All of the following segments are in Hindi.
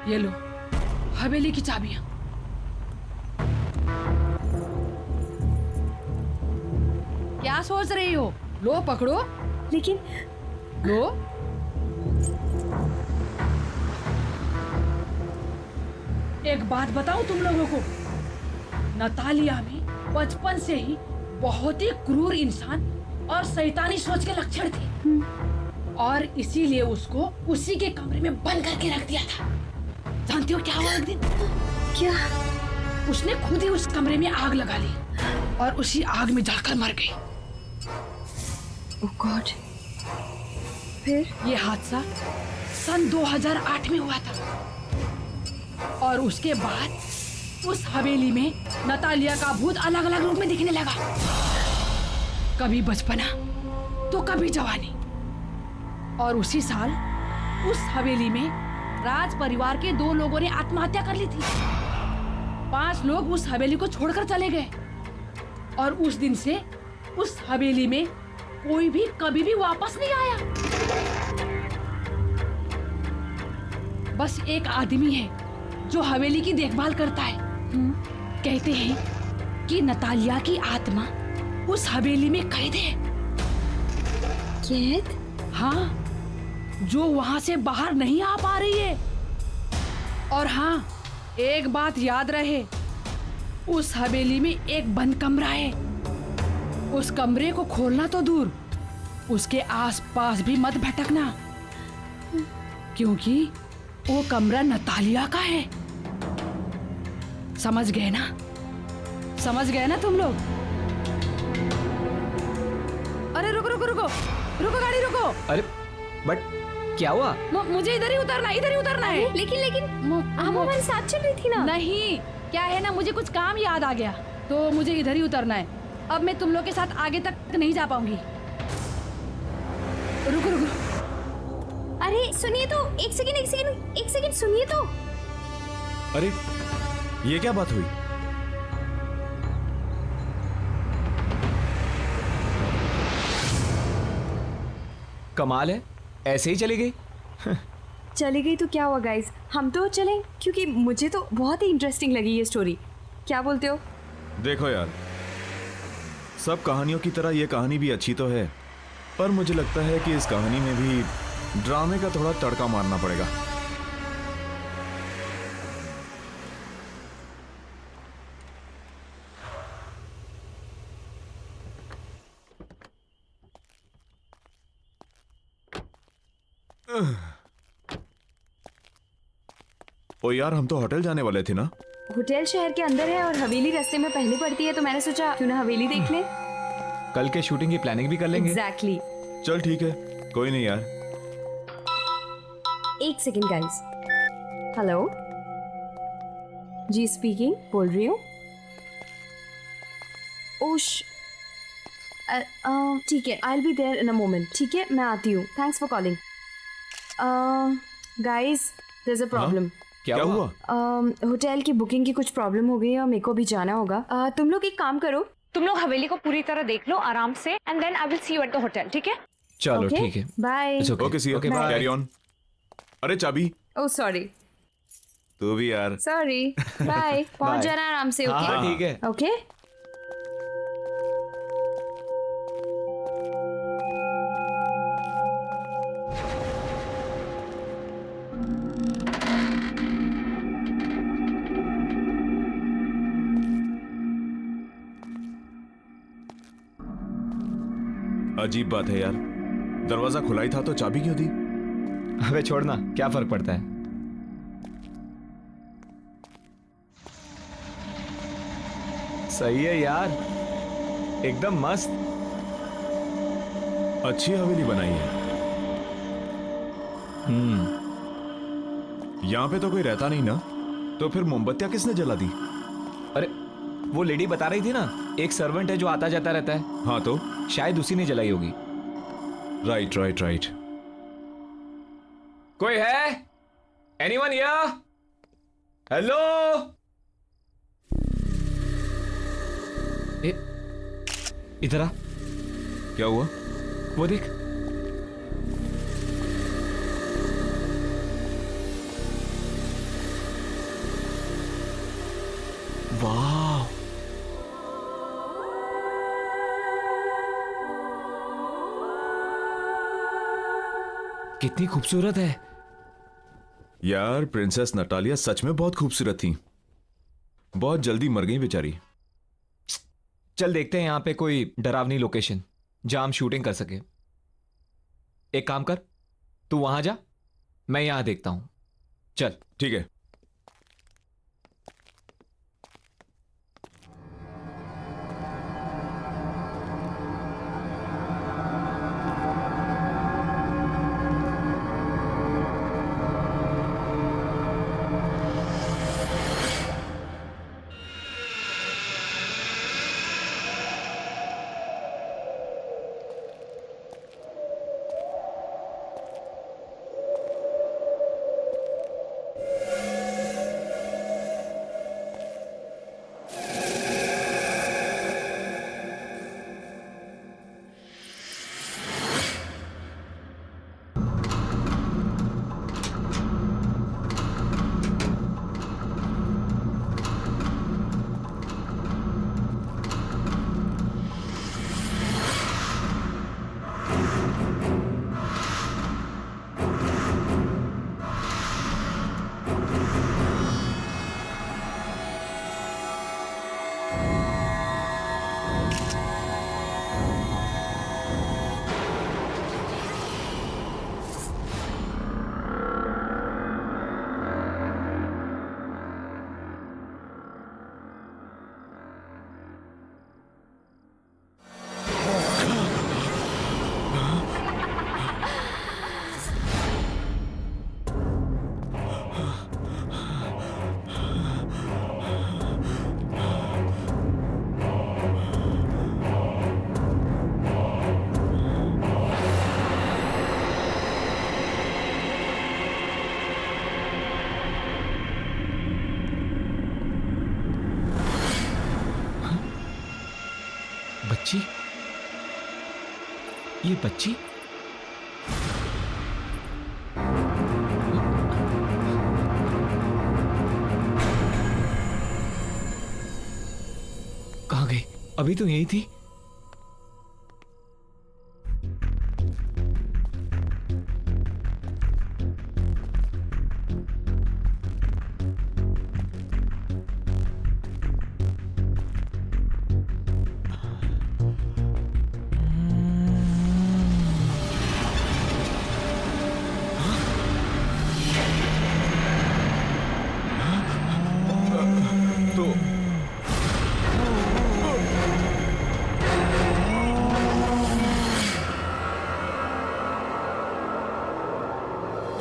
ये लो हवेली की चाबियां। क्या सोच रही हो? लो पकड़ो। लेकिन लो। एक बात बताऊं तुम लोगों को, नतालिया में बचपन से ही बहुत ही क्रूर इंसान और शैतानी सोच के लक्षण थे और इसीलिए उसको उसी के कमरे में बंद करके रख दिया था। जानती हो क्या हुआ एक दिन? क्या? उसने खुद ही उस कमरे में आग लगा ली और उसी आग में जलकर मर गई। ओह गॉड। फिर? ये हादसा सन 2008 में हुआ था और उसके बाद उस हवेली में नतालिया का भूत अलग अलग रूप में दिखने लगा। कभी बचपना तो कभी जवानी। और उसी साल उस हवेली में राज परिवार के 2 लोगों ने आत्महत्या कर ली थी। 5 लोग उस हवेली को छोड़कर चले गए और उस दिन से उस हवेली में कोई भी कभी भी वापस नहीं आया। बस एक आदमी है जो हवेली की देखभाल करता है। कहते हैं कि नतालिया की आत्मा उस हवेली में कैद है। कैद? हाँ, जो वहां से बाहर नहीं आ पा रही है। और हाँ, एक बात याद रहे, उस हवेली में एक बंद कमरा है। उस कमरे को खोलना तो दूर, उसके आसपास भी मत भटकना, क्योंकि वो कमरा नतालिया का है। समझ गए ना? समझ गए ना तुम लोग? अरे रुको रुको रुको रुको, गाड़ी रुको। अरे बट क्या हुआ? मुझे इधर ही उतरना है। लेकिन हम हमारे साथ चल रही थी ना। नहीं, क्या है ना, मुझे कुछ काम याद आ गया तो मुझे इधर ही उतरना है। अब मैं तुम लोग के साथ आगे तक नहीं जा पाऊंगी। रुको रुको। अरे सुनिए तो, एक सेकंड सुनिए तो। अरे ये क्या बात हुई? कमाल है, ऐसे ही चली गई। चली गई तो क्या हुआ गाइस, हम तो चलें, क्योंकि मुझे तो बहुत ही इंटरेस्टिंग लगी ये स्टोरी। क्या बोलते हो? देखो यार, सब कहानियों की तरह ये कहानी भी अच्छी तो है, पर मुझे लगता है कि इस कहानी में भी ड्रामे का थोड़ा तड़का मारना पड़ेगा। ओ यार, हम तो होटल जाने वाले थे ना? होटल शहर के अंदर है और हवेली रास्ते में पहले पड़ती है, तो मैंने सोचा क्यों ना हवेली देख लें। कल के शूटिंग की प्लानिंग भी कर लेंगे। एग्जैक्टली। चल ठीक है, कोई नहीं यार। एक सेकंड गाइस। हेलो जी, स्पीकिंग, बोल रही हूँ। ओश, ठीक है, I will be there in a moment. ठीक है, मैं आती हूँ। Thanks for calling. Guys, there is a problem. क्या हुआ? होटल की बुकिंग की कुछ प्रॉब्लम हो गई है और मेरे को भी जाना होगा। तुम लोग एक काम करो, तुम लोग हवेली को पूरी तरह देख लो आराम से, and then I will see you at the hotel. ठीक है? चलो ठीक है, bye. Okay see, carry on. अरे चाबी। Oh sorry. तू भी यार। सॉरी। बाय। पहुंच जाना आराम से। ओके हाँ ठीक है। ओके। अजीब बात है यार, दरवाजा खुला ही था तो चाबी क्यों दी? अबे छोड़ना, क्या फर्क पड़ता है। सही है यार, एकदम मस्त। अच्छी हवेली बनाई है। यहाँ पे तो कोई रहता नहीं ना, तो फिर मोमबत्तियां किसने जला दी? अरे वो लेडी बता रही थी ना, एक सर्वेंट है जो आता जाता रहता है। हाँ तो शायद उसी ने जलाई होगी। Right right right. कोई है? Anyone here? हेलो? इधर आ। क्या हुआ? वो देख। वाह, कितनी खूबसूरत है। यार प्रिंसेस नटालिया सच में बहुत खूबसूरत थी। बहुत जल्दी मर गई बेचारी। चल देखते हैं यहाँ पे कोई डरावनी लोकेशन जहां हम शूटिंग कर सके। एक काम कर, तू वहां जा, मैं यहां देखता हूं। चल। ठीक है। बच्ची, ये बच्ची कहाँ गई? अभी तो यही थी। तो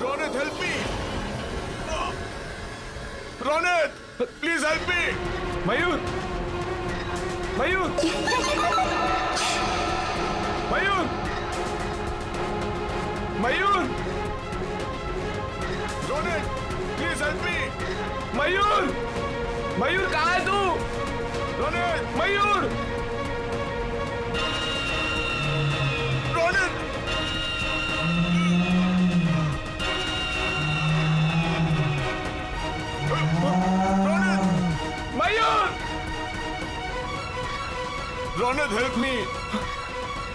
Ronit help me. Ronit please help me. Mayur, Mayur, Mayur, Mayur, Ronit please help me. Mayur, Mayur कहाँ है तू? Ronit Mayur, Ronit Mayur, Ronit help me.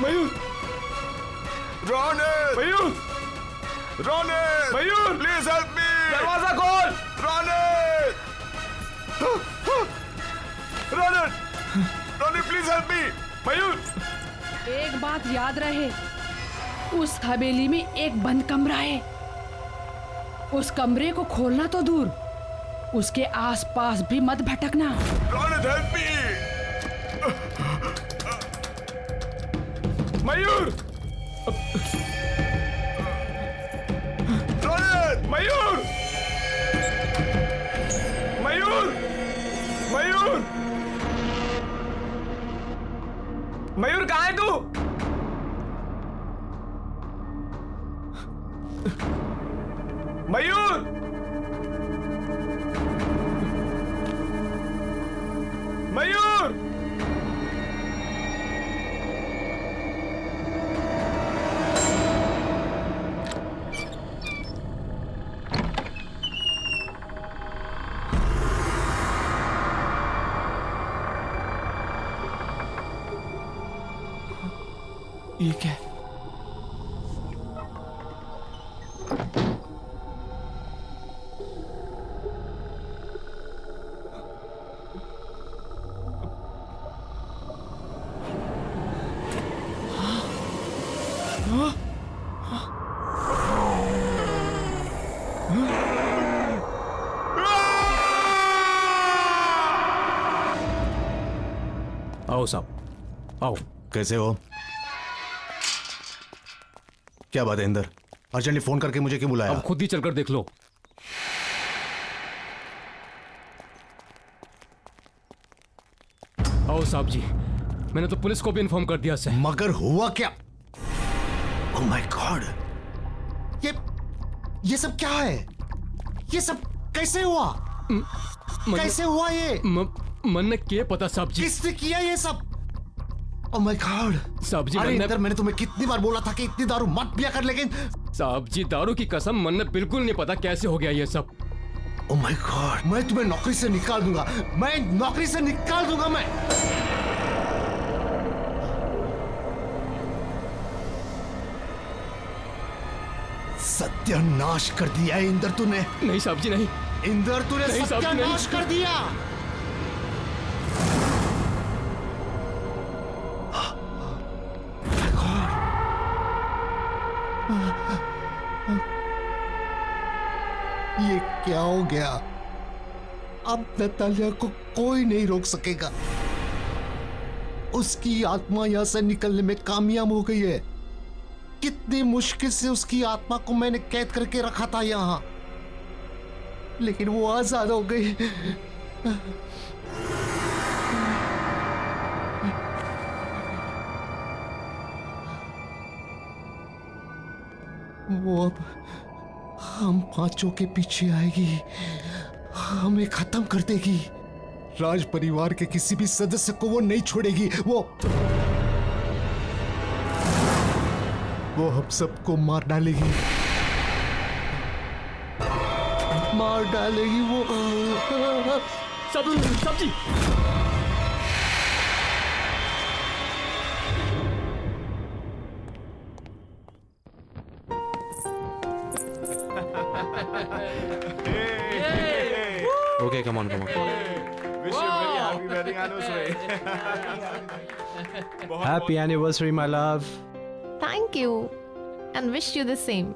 Mayur, Ronit Mayur, Ronit Mayur, please help me. दरवाजा खोल। Ronit Ronit Ronit please help me. Mayur, एक बात याद रहे, उस हवेली में एक बंद कमरा है। उस कमरे को खोलना तो दूर, उसके आसपास भी मत भटकना। Ronit help me. मयूर, रोनित मयूर, मयूर, मयूर, मयूर कहाँ है तू? मयूर, मयूर, ये क्या है? आओ साहब आओ। कैसे हो? क्या बात है इंदर? अर्जेंटली फोन करके मुझे क्यों बुलाया? अब खुद ही चलकर देख लो। आओ साहब जी, मैंने तो पुलिस को भी इन्फॉर्म कर दिया सर। मगर हुआ क्या? ओह माय गॉड, ये सब क्या है? ये सब कैसे हुआ? कैसे हुआ ये? मन ने क्या पता साहब जी? किसने किया ये सब? ओह माय गॉड साहब जी, अरे इंदर, मैंने तुम्हें कितनी बार बोला था कि इतनी दारू मत पिया कर, लेकिन साहब जी दारू की कसम, मन ने बिल्कुल नहीं पता कैसे हो गया ये सब। ओह माय गॉड, मैं तुम्हें नौकरी से निकाल दूंगा, मैं नौकरी से निकाल दूंगा मैं। सत्यानाश कर दिया है इंदर तूने। नहीं साहब जी नहीं। इंदर तूने नहीं साहब जी, सत्यानाश कर दिया। ये क्या हो गया? अब नतालिया को कोई नहीं रोक सकेगा। उसकी आत्मा यहां से निकलने में कामयाब हो गई है। कितनी मुश्किल से उसकी आत्मा को मैंने कैद करके रखा था यहां, लेकिन वो आजाद हो गई। वो अब हम पांचों के पीछे आएगी, हमें खत्म कर देगी। राज परिवार के किसी भी सदस्य को वो नहीं छोड़ेगी। वो हम सबको मार डालेगी, मार डालेगी वो। सब्जी Okay, come on. Wish you very happy wedding anniversary. Happy anniversary, my love. Thank you and wish you the same.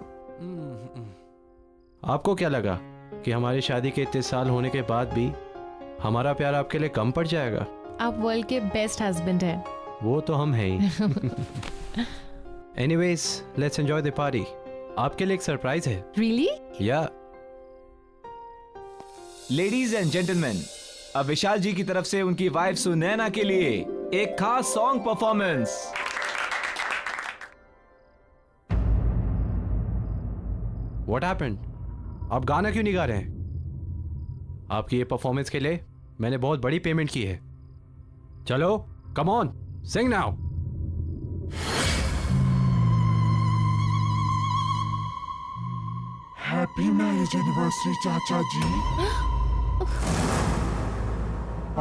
आपको क्या लगा कि हमारी शादी के इतने साल होने के बाद भी हमारा प्यार आपके लिए कम पड़ जाएगा? आप वर्ल्ड के बेस्ट हस्बैंड हैं। वो तो हम हैं ही। Anyways, let's enjoy the party. आपके लिए एक सरप्राइज है। Really? या लेडीज एंड जेंटलमैन, अब विशाल जी की तरफ से उनकी वाइफ सुनैना के लिए एक खास सॉन्ग परफॉर्मेंस। What happened? आप गाना क्यों नहीं गा रहे हैं? आपकी ये परफॉर्मेंस के लिए मैंने बहुत बड़ी पेमेंट की है। चलो, come on, sing now. Happy marriage anniversary चाचा जी।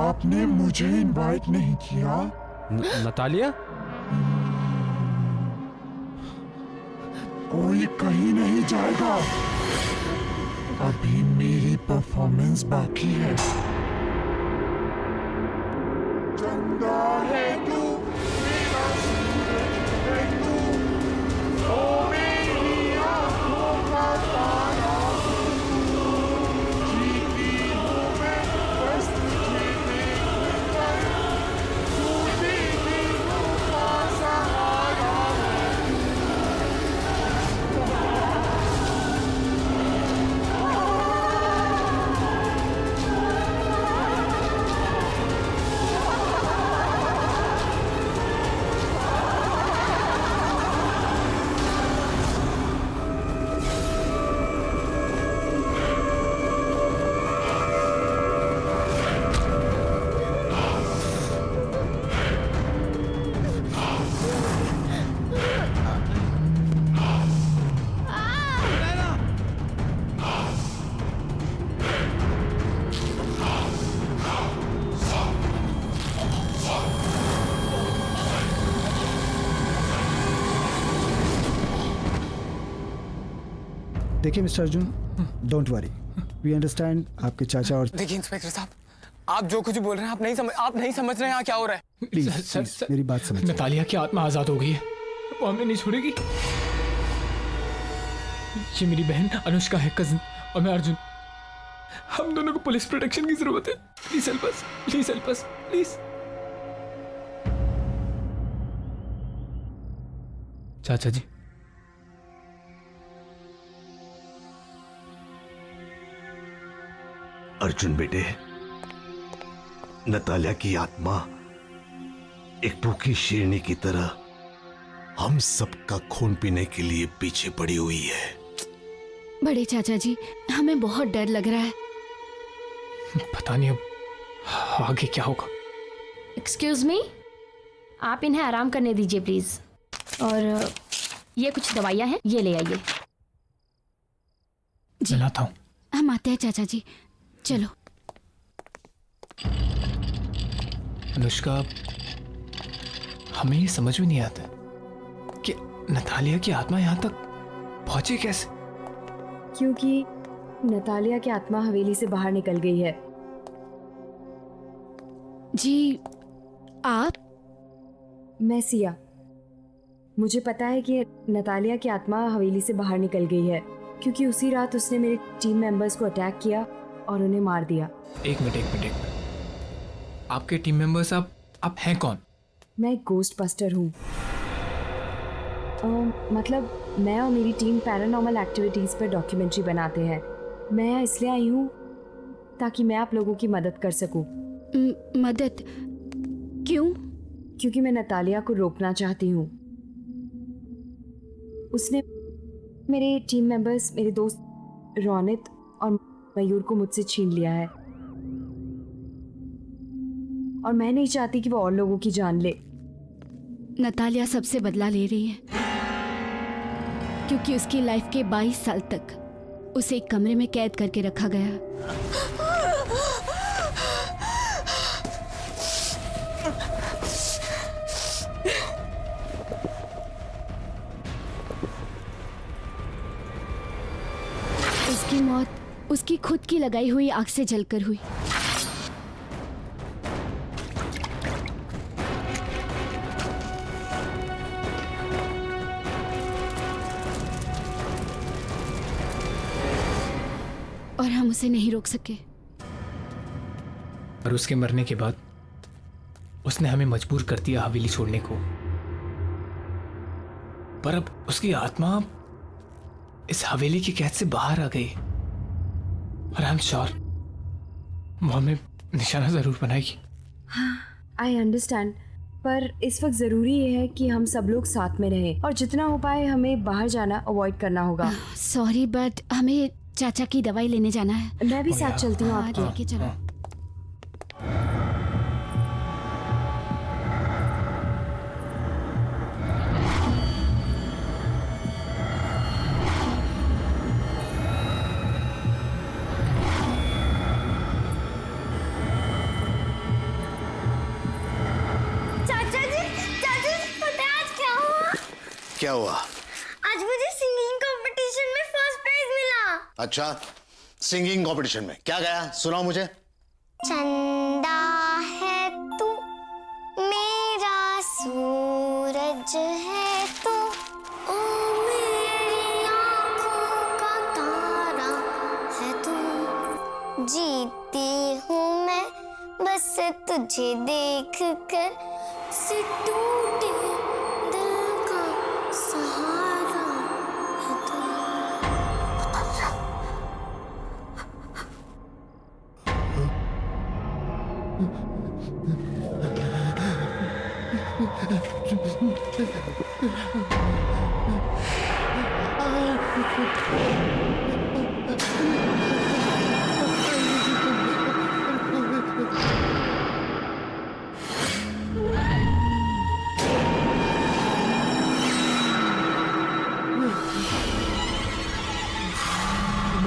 आपने मुझे इनवाइट नहीं किया। नतालिया, कोई कहीं नहीं जाएगा, अभी मेरी परफॉर्मेंस बाकी है। चंदा है तू, मेरा सूरज है तू, ओ मेरी आंखों का तारा तू, जीती हूँ मैं बस तुझे देखकर, टूटी दिलों का सहारा है तू। देखिए mister Arjun, don't worry, we understand आपके चाचा और देखिए इंस्पेक्टर साहब, आप जो कुछ बोल रहे हैं आप नहीं समझ रहे हैं यहाँ क्या हो रहा है। प्लीज मेरी बात समझिए। नतालिया की आत्मा आजाद हो गई है, वो हमें नहीं छोड़ेगी। ये मेरी बहन अनुष्का है, कजिन, और मैं अर्जुन। हम दोनों को पुलिस प्रोटेक्शन की जरूरत है। Please help us, please help us, please. चाचा जी, अर्जुन बेटे, नतालिया की आत्मा एक भूखी शेरनी की तरह हम सबका खून पीने के लिए पीछे पड़ी हुई है। बड़े चाचा जी, हमें बहुत डर लग रहा है। पता नहीं अब आगे क्या होगा। एक्सक्यूज मी, आप इन्हें आराम करने दीजिए प्लीज। और ये कुछ दवाइयाँ हैं, ये ले आइए। मैं लाता हूँ। हम आते हैं चाचा जी, चलो। अनुष्का, हमें ये समझ में नहीं आता कि नतालिया की आत्मा यहाँ तक पहुंची कैसे। क्योंकि नतालिया की आत्मा हवेली से बाहर निकल गई है। जी, आप? मैं सिया। मुझे पता है कि नतालिया की आत्मा हवेली से बाहर निकल गई है क्योंकि उसी रात उसने मेरे टीम मेंबर्स को अटैक किया और उन्हें मार दिया। एक मिनट। आपके टीम मेंबर्स आप हैं कौन? मैं एक गोस्ट बस्टर हूँ। मतलब मैं और मेरी टीम पैरानॉर्मल एक्टिविटीज़ पर डॉक्यूमेंट्री बनाते हैं। मैं यहाँ इसलिए आई हूँ ताकि मैं आप लोगों की मदद कर सकूँ। मदद? क्यों? क्योंकि मैं नतालिया को रोकना चाहती हूँ। उसने मेरे टीम मेंबर्स, मेरे दोस्त रोनित और मयूर को मुझसे छीन लिया है और मैं नहीं चाहती कि वो और लोगों की जान ले। नतालिया सबसे बदला ले रही है क्योंकि उसकी लाइफ के 22 साल तक उसे एक कमरे में कैद करके रखा गया। उसकी मौत उसकी खुद की लगाई हुई आग से जलकर हुई। और हम उसे नहीं रोक सके। और उसके मरने के बाद उसने हमें मजबूर कर दिया हवेली छोड़ने को। पर अब उसकी आत्मा इस हवेली की कैद से बाहर आ गई और आई एम श्योर वो हमें निशाना जरूर बनाएगी। आई अंडरस्टैंड, पर इस वक्त ज़रूरी ये है कि हम सब लोग साथ में रहें और जितना हो पाए हमें बाहर जाना अवॉइड करना होगा। सॉरी, बट हमें चाचा की दवाई लेने जाना है। मैं भी साथ चलती हूँ आपके। लेके चलो। क्या हुआ? आज मुझे सिंगिंग कंपटीशन में फर्स्ट प्राइज मिला। अच्छा, सिंगिंग कंपटीशन में क्या गाया? सुनाओ मुझे। चंदा है तू, मेरा सूरज है तू, ओ मेरी आँखों का तारा है तू, जीती हूँ मैं बस तुझे देख कर, से टूटे दिल का सहारा है तू।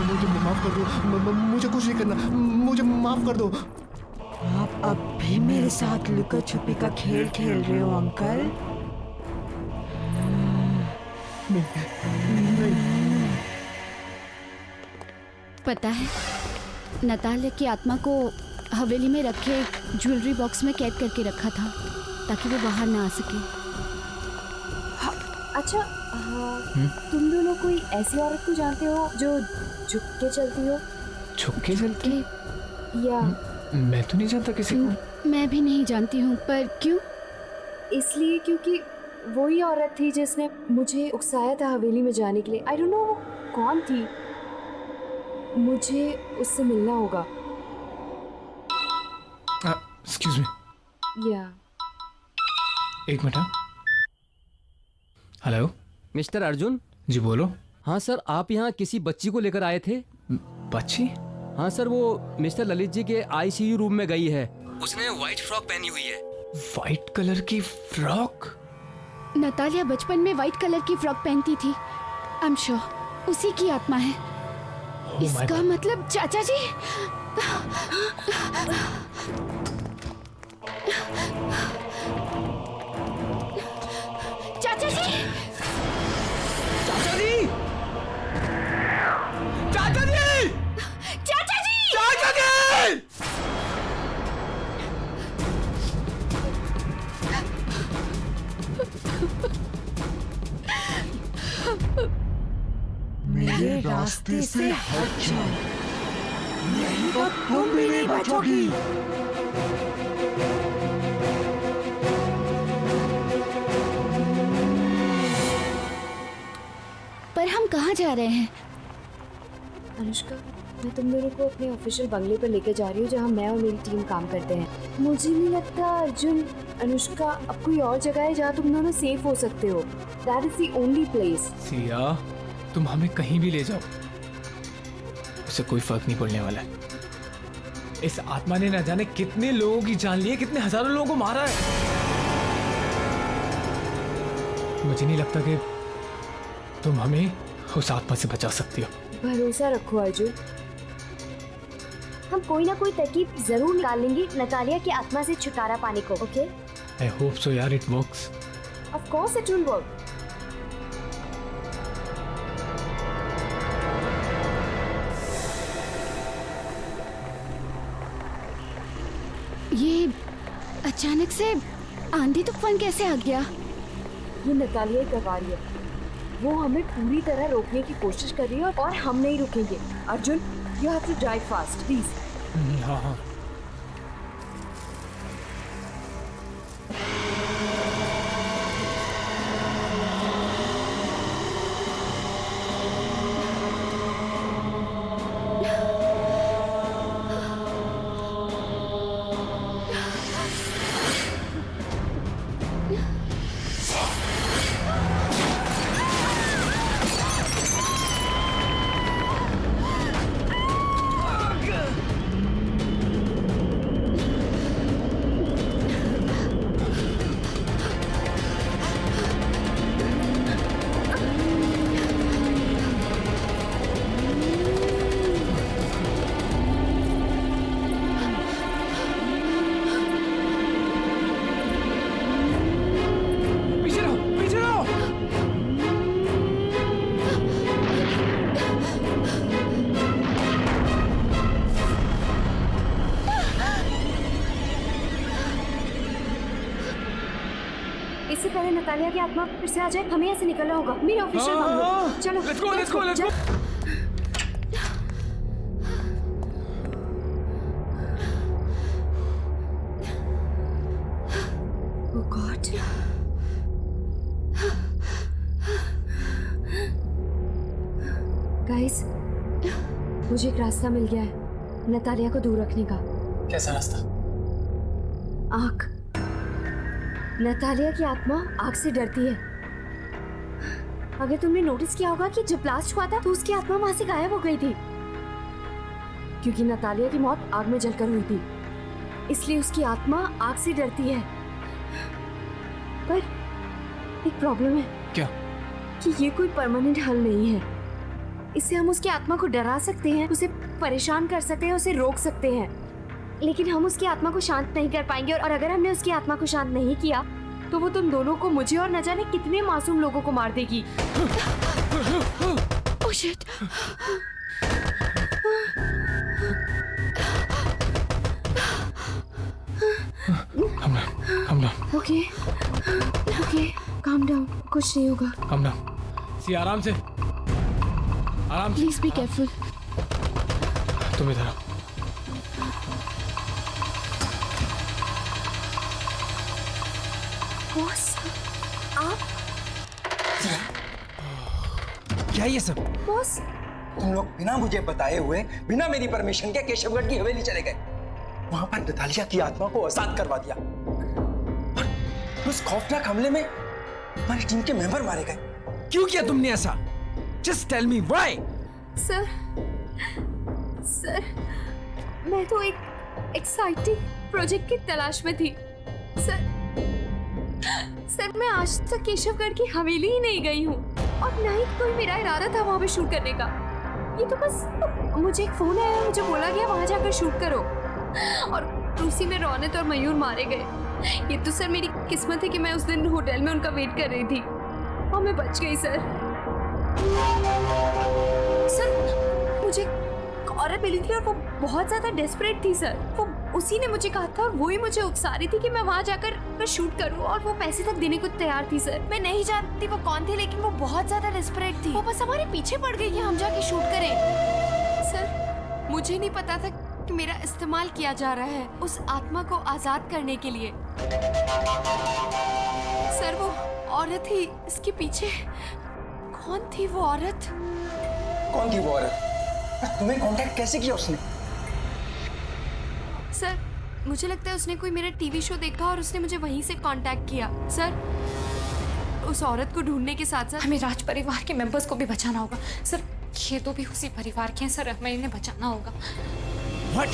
मुझे माफ कर दो, मुझे कुछ नहीं करना, मुझे माफ कर दो। आप अब भी मेरे साथ लुका छुपी का खेल खेल रहे हो अंकल? पता है, नतालिया की आत्मा को हवेली में रखे एक ज्वेलरी बॉक्स में कैद करके रखा था ताकि वो बाहर ना आ सके। अच्छा, तुम दोनों कोई ऐसी औरत को जानते हो जो झुक के चलती हो? झुक के चलती? या मैं तो नहीं जानता किसी को। मैं भी नहीं जानती हूँ, पर क्यों? इसलिए क्योंकि वही औरत थी जिसने मुझे उकसाया था हवेली में जाने के लिए। आई डोंट नो वो कौन थी, मुझे उससे मिलना होगा। Excuse me. या एक मिनट। Hello mister Arjun. जी बोलो। हाँ सर, आप यहाँ किसी बच्ची को लेकर आए थे। बच्ची? हाँ सर, वो मिस्टर ललित जी के आईसीयू रूम में गई है। उसने व्हाइट फ्रॉक पहनी हुई है। व्हाइट कलर की फ्रॉक? नतालिया बचपन में व्हाइट कलर की फ्रॉक पहनती थी। आई एम श्योर उसी की आत्मा है। इसका मतलब चाचा जी। चाचा जी! चाचा जी! चाचा जी! चाचा जी! चाचा जी! मेरे रास्ते से हट जाओ, नहीं तो तुम भी नहीं बचोगी। पर हम कहाँ जा रहे हैं? अनुष्का, मैं तुम दोनों को अपने ऑफिशियल बंगले पर लेकर जा रही हूँ जहाँ मैं और मेरी टीम काम करते हैं। मुझे नहीं लगता अर्जुन, अनुष्का, अब कोई और जगह है जहाँ तुम दोनों सेफ हो सकते हो। That is the only place. Siya, तुम हमें कहीं भी ले जाओ, उसे कोई फर्क नहीं पड़ने वाला है। इस आत्मा ने न जाने कितने लोगों की जान ली है, कितने हजारों लोगों को मारा है। मुझे नहीं लगता कि तुम हमें उस आत्मा से बचा सकती हो। भरोसा रखो अर्जुन, हम कोई ना कोई तरकीब जरूर निकाल लेंगे नतालिया की आत्मा से छुटकारा पाने को। ओके? आई होप सो यार, it works. Of course it will work. ये अचानक से आंधी तूफान कैसे आ गया? ये नतालिया ही करवा रही है। वो हमें पूरी तरह रोकने की कोशिश कर रही है और हम नहीं रुकेंगे। Arjun, you have to drive fast please. हाँ हाँ। इससे पहले नतालिया की आत्मा फिर से आ जाए, हमें यहाँ से निकलना होगा। मेरे ऑफिशियल बंगलो। चलो let's go, let's go, let's go. Oh God. Guys, मुझे एक रास्ता मिल गया है नतालिया को दूर रखने का। कैसा रास्ता? आग। नतालिया की आत्मा आग से डरती है। अगर तुमने नोटिस किया होगा कि जब ब्लास्ट हुआ था तो उसकी आत्मा वहां से गायब हो गई थी, क्योंकि नतालिया की मौत आग में जलकर हुई थी, इसलिए उसकी आत्मा आग से डरती है। पर एक प्रॉब्लम है। क्या? कि ये कोई परमानेंट हल नहीं है। इससे हम उसकी आत्मा को डरा सकते हैं, उसे परेशान कर सकते हैं, उसे रोक सकते हैं, लेकिन हम उसकी आत्मा को शांत नहीं कर पाएंगे। और अगर हमने उसकी आत्मा को शांत नहीं किया तो वो तुम दोनों को, मुझे और न जाने कितने मासूम लोगों को मार देगी। Oh shit! कुछ नहीं होगा। कम ना सिया, आराम से, आराम से। Please be careful. तुम इधर आओ। बॉस, आप? क्या ये सब? बॉस, तुम लोग बिना मुझे बताए हुए, बिना मेरी परमिशन के केशवगढ़ की हवेली चले गए। वहां पर नतालिया की आत्मा को आजाद करवा दिया और उस खौफनाक हमले में हमारी टीम के मेंबर मारे गए। क्यों किया तुमने ऐसा? Just tell me why. Sir, मैं तो एक एक्साइटिंग प्रोजेक्ट की तलाश में थी। सर मैं आज तक केशवगढ़ की हवेली ही नहीं गई हूँ और ना ही कोई मेरा इरादा था वहाँ पे शूट करने का। ये तो बस मुझे एक फोन आया, मुझे बोला गया वहाँ जाकर शूट करो और उसी में रौनक और मयूर मारे गए। ये तो सर मेरी किस्मत है कि मैं उस दिन होटल में उनका वेट कर रही थी और मैं बच गई। सर मुझे एक औरत मिली थी और वो बहुत ज्यादा डेस्परेट थी। सर वो उसी ने मुझे कहा था और वही मुझे उकसा रही थी कि मैं वहाँ जाकर शूट करूँ और वो पैसे तक देने को तैयार थी। सर मैं नहीं जानती वो कौन थी, लेकिन वो बहुत ज्यादा डेस्परेट थी। वो बस हमारे पीछे पड़ गई कि हम जाके शूट करें। सर मुझे नहीं पता था कि मेरा इस्तेमाल किया जा रहा है उस आत्मा को आजाद करने के लिए। सर वो औरत ही इसके पीछे। कौन थी वो औरत? कौन थी वो औरत? तुम्हें कांटेक्ट कैसे किया उसने? सर मुझे लगता है उसने कोई मेरा टीवी शो देखा और उसने मुझे वहीं से कांटेक्ट किया। सर उस औरत को ढूंढने के साथ साथ हमें राज परिवार के मेंबर्स को भी बचाना होगा। सर ये तो भी उसी परिवार के हैं। सर हमें इन्हें बचाना होगा। What?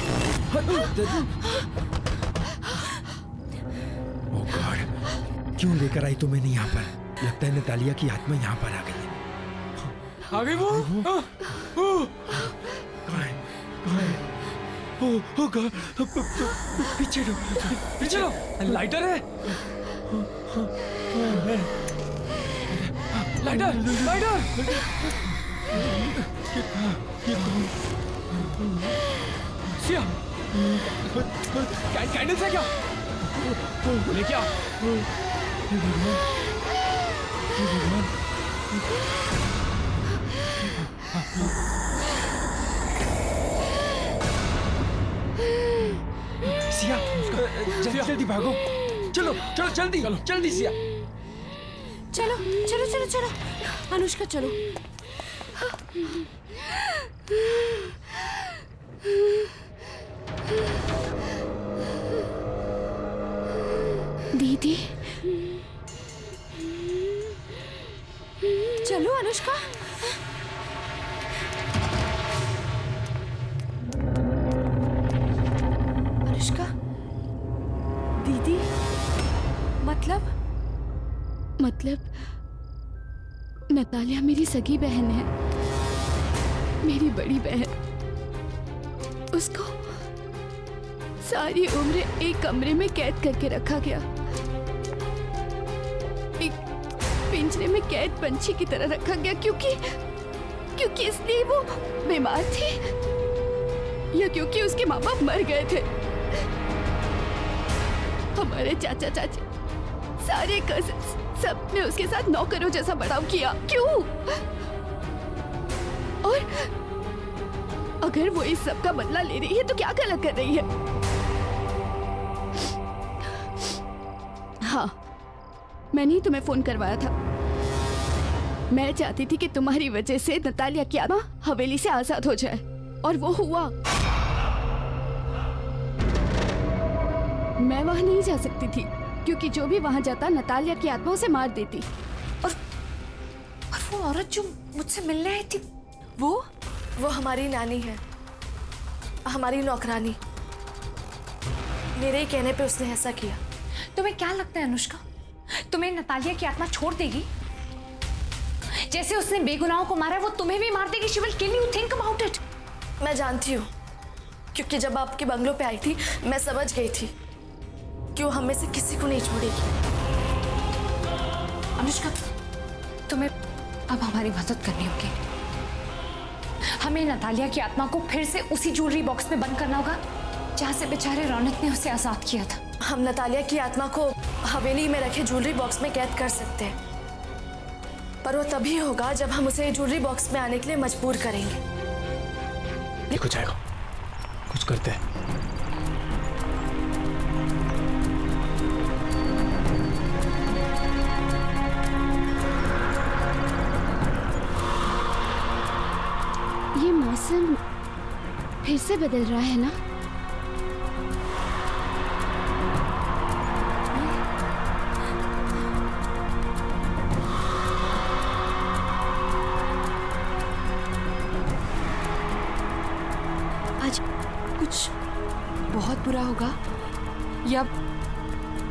Oh God! क्यों लेकर आई तुम्हें यहाँ पर? लगता है नतालिया की आत्मा यहाँ पर आ गई है। आ गई वो? पीछे लो, पीछे लो। लाइटर है? लाइटर! सिया, कैंडल्स है क्या? लेके आ। सिया, जल्दी भागो। चलो जल्दी सिया। चलो अनुष्का चलो। दीदी चलो अनुष्का। अनुष्का दीदी मतलब नतालिया मेरी सगी बहन है, मेरी बड़ी बहन। उसको सारी उम्र एक कमरे में कैद करके रखा गया, एक पिंजरे में कैद पंछी की तरह रखा गया क्योंकि इसलिए वो बीमार थी या क्योंकि उसके माँ बाप मर गए थे। हमारे चाचा चाची सारे कजिन्स सबने उसके साथ नौकरों जैसा बर्ताव किया। क्यों? और अगर वो इस सब का बदला ले रही है तो क्या गलत कर रही है? हाँ, मैंने ही तुम्हें फोन करवाया था। मैं चाहती थी कि तुम्हारी वजह से नतालिया की आत्मा हवेली से आजाद हो जाए और वो हुआ। मैं वहां नहीं जा सकती थी क्योंकि जो भी वहां जाता नतालिया की आत्मा उसे मार देती। और वो औरत जो मुझसे मिलने आई थी वो हमारी नानी है, हमारी नौकरानी। मेरे ही कहने पे उसने ऐसा किया। तुम्हें क्या लगता है अनुष्का, तुम्हें नतालिया की आत्मा छोड़ देगी? जैसे उसने बेगुनाहों को मारा है वो तुम्हें भी मार देगी। She will kill you, think about it. मैं जानती हूँ क्योंकि जब आपके बंगलों पे आई थी मैं समझ गई थी कि वो हमें से किसी को नहीं छोड़ेगी। अनुष्का तुम्हें अब हमारी मदद करनी होगी। हमें नतालिया की आत्मा को फिर से उसी ज्वेलरी बॉक्स में बंद करना होगा जहाँ से बेचारे रौनक ने उसे आजाद किया था। हम नतालिया की आत्मा को हवेली में रखे ज्वेलरी बॉक्स में कैद कर सकते हैं और वो तभी होगा जब हम उसे ज्वेलरी बॉक्स में आने के लिए मजबूर करेंगे। देखो जाएगा, कुछ करते हैं। ये मौसम फिर से बदल रहा है ना? आज कुछ बहुत बुरा होगा या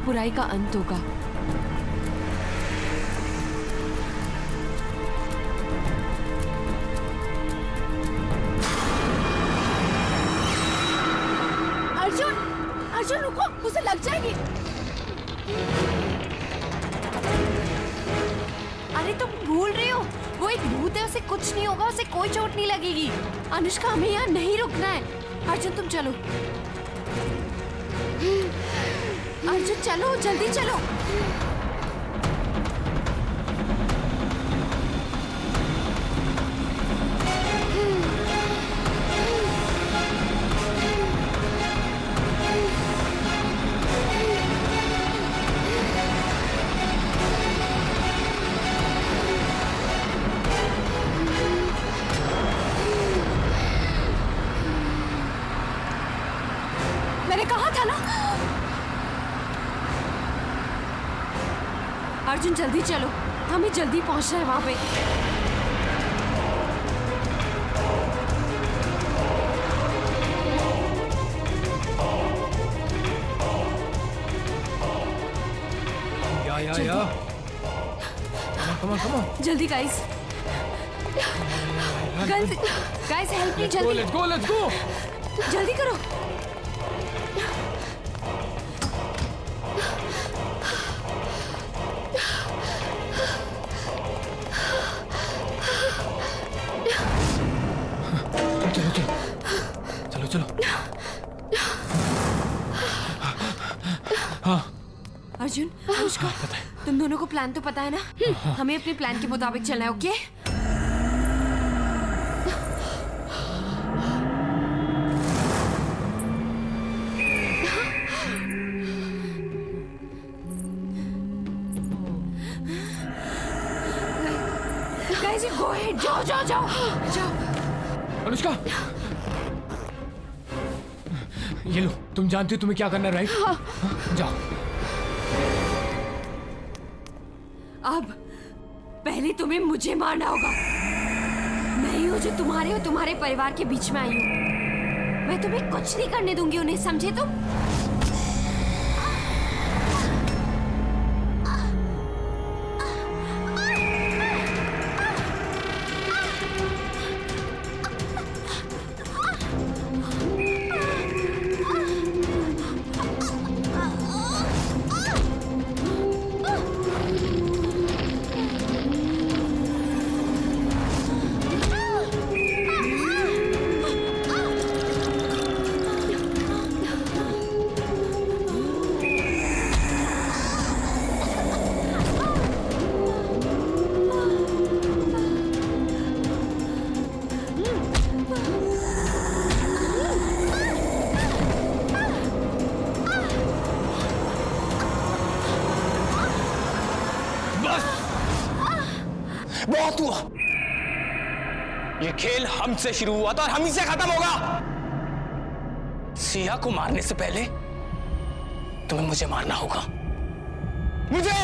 बुराई का अंत होगा। अर्जुन, अर्जुन रुको, उसे लग जाएगी। अरे तुम भूल रही हो, वो एक भूत है, उसे कुछ नहीं होगा, उसे कोई चोट नहीं लगेगी। अनुष्का, हमें यहाँ नहीं रुकना है। अर्जुन तुम चलो, अर्जुन चलो, जल्दी चलो। मैंने कहा था ना। अर्जुन जल्दी चलो, हमें जल्दी पहुंचना है वहां पे। या कम ऑन जल्दी गाइस, गाइस हेल्प मी, जल्दी लेट्स गो जल्दी करो। चलो। हाँ अर्जुन, अनुष्का, तुम दोनों को प्लान तो पता है ना? हमें अपने प्लान के मुताबिक चलना है, ओके? गाइस, गो अहेड, जाओ। अनुष्का, ये लो, तुम जानती हो तुम्हें क्या करना है, राइट? हाँ। जाओ। अब पहले तुम्हें मुझे मारना होगा। मैं ही हूँ जो तुम्हारे और तुम्हारे परिवार के बीच में आई हूँ। मैं तुम्हें कुछ नहीं करने दूंगी उन्हें, समझे तुम? बहुत हुआ। ये खेल हमसे शुरू हुआ था और हम ही से खत्म होगा। सिया को मारने से पहले तुम्हें मुझे मारना होगा। मुझे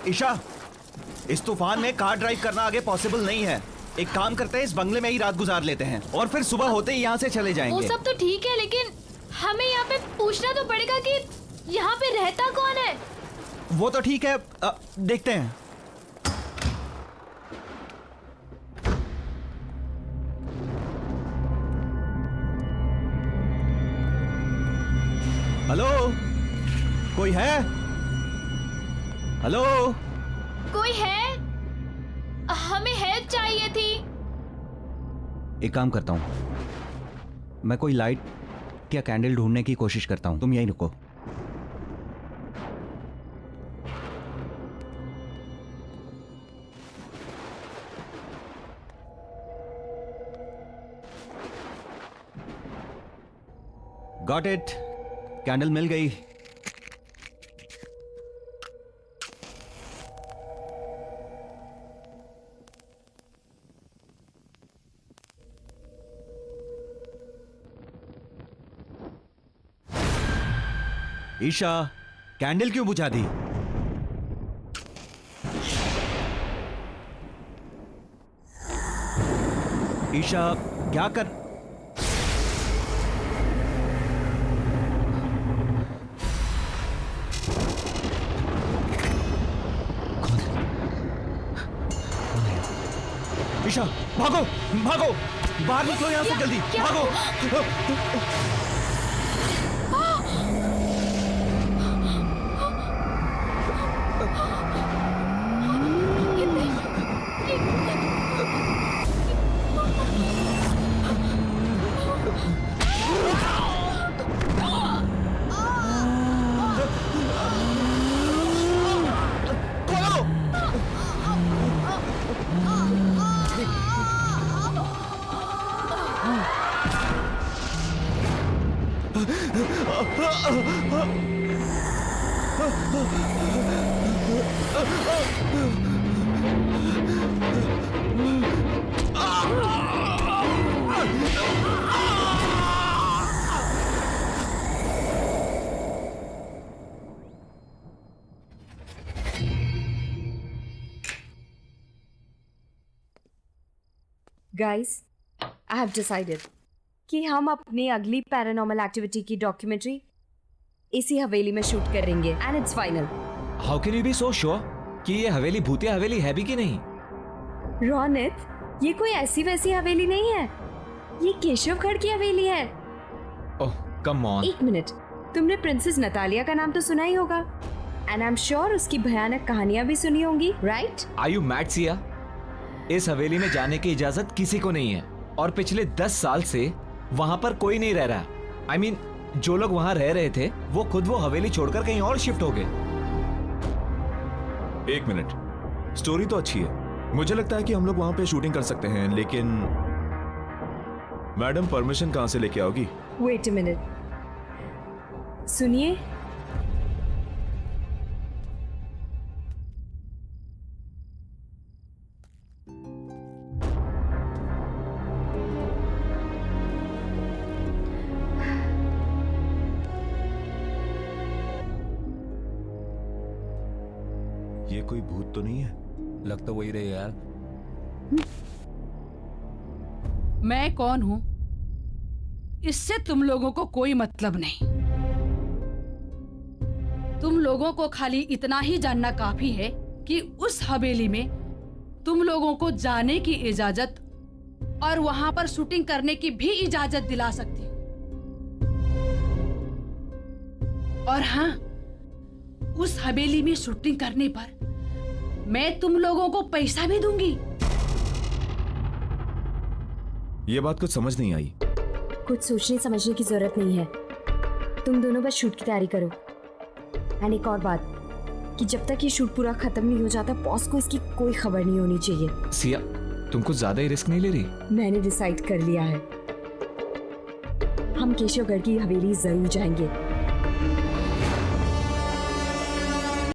ईशा, इस तूफान में कार ड्राइव करना आगे पॉसिबल नहीं है। एक काम करते हैं, इस बंगले में ही रात गुजार लेते हैं और फिर सुबह होते ही यहाँ से चले वो जाएंगे। सब तो ठीक है, लेकिन हमें यहाँ पे पूछना तो पड़ेगा कि यहाँ पे रहता कौन है। वो तो ठीक है, देखते हैं। हेलो, कोई है? हेलो, कोई है? हमें हेल्प चाहिए थी। एक काम करता हूँ, मैं कोई लाइट या कैंडल ढूंढने की कोशिश करता हूँ, तुम यहीं रुको। गॉट इट, कैंडल मिल गई। ईशा, कैंडल क्यों बुझा दी? ईशा, क्या कर... ईशा, भागो भागो, बाहर निकलो यहाँ से जल्दी, भागो। Guys, I have decided कि हम अपनी अगली पैरानॉर्मल एक्टिविटी की डॉक्यूमेंट्री इसी हवेली में शूट करेंगे and it's final. How can you be so sure कि ये हवेली भूतिया हवेली है भी कि नहीं? रोनित, ये कोई ऐसी वैसी हवेली नहीं है, ये केशवगढ़ की हवेली है। ओह कम ऑन। एक मिनट, तुमने प्रिंसेस नतालिया का नाम तो सुना ही होगा एंड आई एम श्योर उसकी भयानक कहानियां भी सुनी होंगी, right? Are you mad Siya? इस हवेली में जाने की इजाजत किसी को नहीं है और पिछले 10 साल से वहां पर कोई नहीं रह रहा। I mean, जो लोग वहां रह रहे थे वो खुद वो हवेली छोड़कर कहीं और शिफ्ट हो गए। एक मिनट, स्टोरी तो अच्छी है, मुझे लगता है कि हम लोग वहां पे शूटिंग कर सकते हैं, लेकिन मैडम परमिशन कहां से लेके आओगी? वेट अ मिनट, सुनिए। ये कोई भूत तो नहीं है? लग तो वही रही यार। मैं कौन हूं इससे तुम लोगों को कोई मतलब नहीं। तुम लोगों को खाली इतना ही जानना काफी है कि उस हवेली में तुम लोगों को जाने की इजाजत और वहां पर शूटिंग करने की भी इजाजत दिला सकती हूं। और हाँ, उस हवेली में शूटिंग करने पर मैं तुम लोगों को पैसा भी दूंगी। ये बात कुछ समझ नहीं आई। कुछ सोचने समझने की जरूरत नहीं है, तुम दोनों बस शूट की तैयारी करो। एंड एक और बात कि जब तक ये शूट पूरा खत्म नहीं हो जाता, बॉस को इसकी कोई खबर नहीं होनी चाहिए। सिया, तुम कुछ ज्यादा ही रिस्क नहीं ले रही? मैंने डिसाइड कर लिया है, हम केशवगढ़ की हवेली जरूर जाएंगे।